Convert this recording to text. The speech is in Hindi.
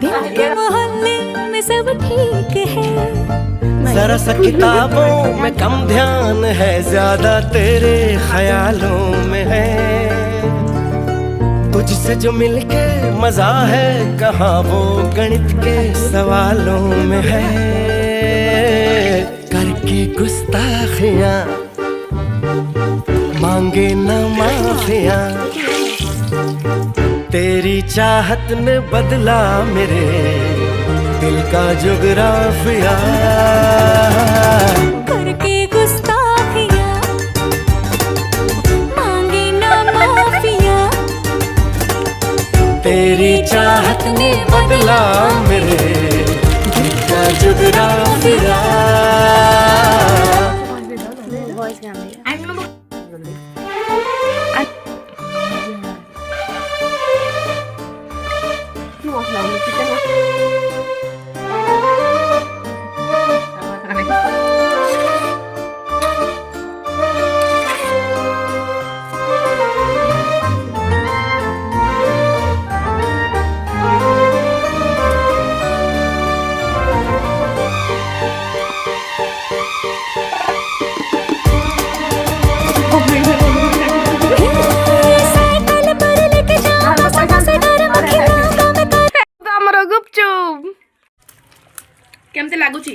दिल के मोहल्ले में सब ठीक है। जरा सा किताबों में कम ध्यान है, ज्यादा तेरे ख्यालों में है। तुझसे जो मिलके मजा है, कहाँ वो गणित के सवालों में है। करके गुस्ताखियां मांगे न माफियां, तेरी चाहत ने बदला मेरे दिल का जुगराफिया। करके गुस्ताखियां मांगे ना माफिया, तेरी चाहत ने बदला मेरे दिल का जुगराफिया। साइकिल पर लेके जाऊं सबसे गर्म खिलौना में कर। ଆମର ଗୁପଚୁପ କେମିତି ଲାଗୁଛି?